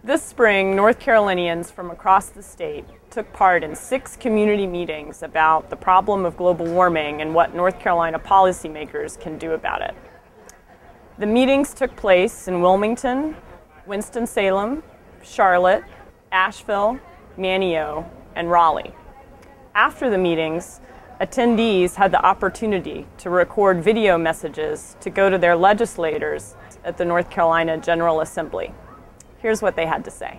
This spring, North Carolinians from across the state took part in 6 community meetings about the problem of global warming and what North Carolina policymakers can do about it. The meetings took place in Wilmington, Winston-Salem, Charlotte, Asheville, Manteo, and Raleigh. After the meetings, attendees had the opportunity to record video messages to go to their legislators at the North Carolina General Assembly. Here's what they had to say.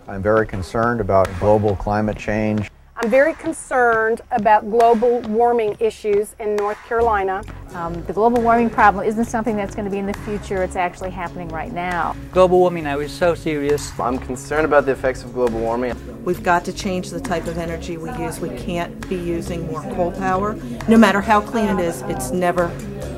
I'm very concerned about global climate change. I'm very concerned about global warming issues in North Carolina. The global warming problem isn't something that's going to be in the future, it's actually happening right now. Global warming now is so serious. I'm concerned about the effects of global warming. We've got to change the type of energy we use. We can't be using more coal power. No matter how clean it is, it's never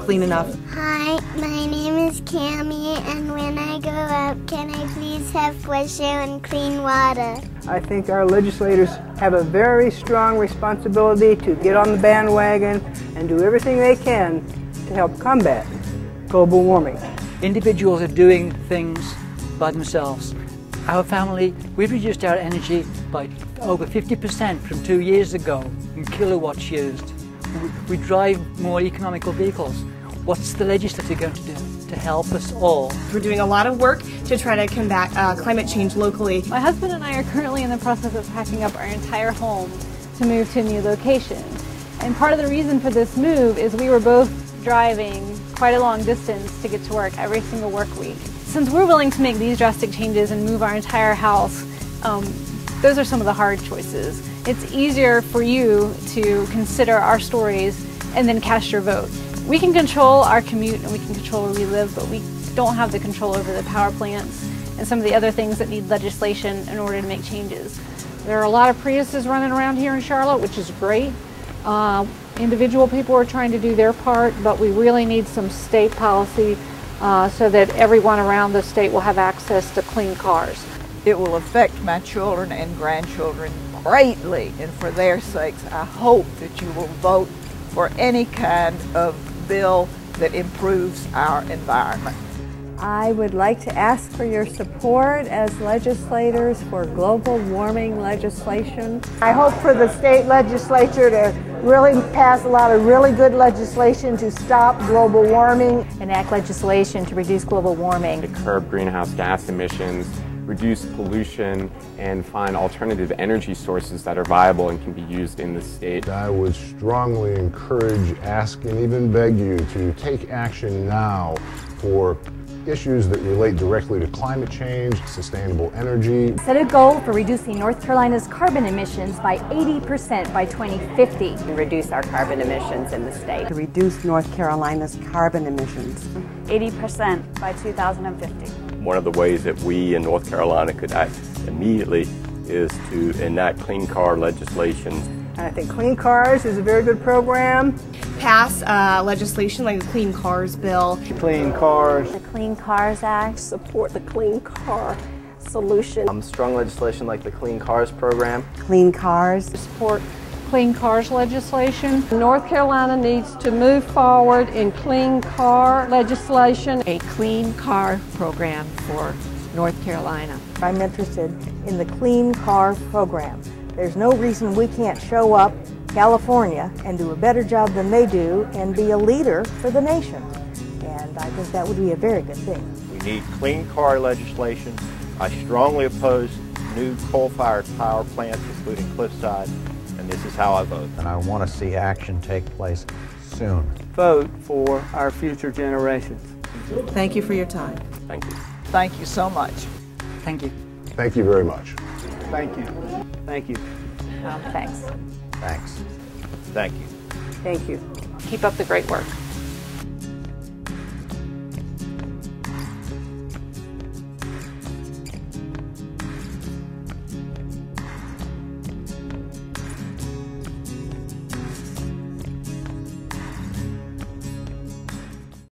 clean enough. Hi, my name is Cammie, and when I grow up, can I please have fresh air and clean water? I think our legislators have a very strong responsibility to get on the bandwagon and do everything they can to help combat global warming. Individuals are doing things by themselves. Our family, we've reduced our energy by over 50% from 2 years ago in kilowatts used. We drive more economical vehicles. What's the legislature going to do to help us all? We're doing a lot of work to try to combat climate change locally. My husband and I are currently in the process of packing up our entire home to move to a new location. And part of the reason for this move is we were both driving quite a long distance to get to work every single work week. Since we're willing to make these drastic changes and move our entire house, those are some of the hard choices. It's easier for you to consider our stories and then cast your vote. We can control our commute and we can control where we live, but we don't have the control over the power plants and some of the other things that need legislation in order to make changes. There are a lot of Priuses running around here in Charlotte, which is great. Individual people are trying to do their part, but we really need some state policy so that everyone around the state will have access to clean cars. It will affect my children and grandchildren greatly, and for their sakes, I hope that you will vote for any kind of bill that improves our environment. I would like to ask for your support as legislators for global warming legislation. I hope for the state legislature to really pass a lot of really good legislation to stop global warming. Enact legislation to reduce global warming. To curb greenhouse gas emissions, reduce pollution, and find alternative energy sources that are viable and can be used in the state. I would strongly encourage, ask, and even beg you to take action now for issues that relate directly to climate change, sustainable energy. Set a goal for reducing North Carolina's carbon emissions by 80% by 2050. And reduce our carbon emissions in the state. To reduce North Carolina's carbon emissions 80% by 2050. One of the ways that we in North Carolina could act immediately is to enact clean car legislation. And I think Clean Cars is a very good program. Pass legislation like the Clean Cars Bill. Clean Cars. The Clean Cars Act. Support the clean car solution. Strong legislation like the Clean Cars program. Clean cars. Support clean cars legislation. North Carolina needs to move forward in clean car legislation. A clean car program for North Carolina. I'm interested in the Clean Car program. There's no reason we can't show up California and do a better job than they do and be a leader for the nation. And I think that would be a very good thing. We need clean car legislation. I strongly oppose new coal-fired power plants, including Cliffside, and this is how I vote. And I want to see action take place soon. Vote for our future generations. Thank you for your time. Thank you. Thank you so much. Thank you. Thank you very much. Thank you. Thank you. Thanks. Thanks. Thank you. Thank you. Keep up the great work.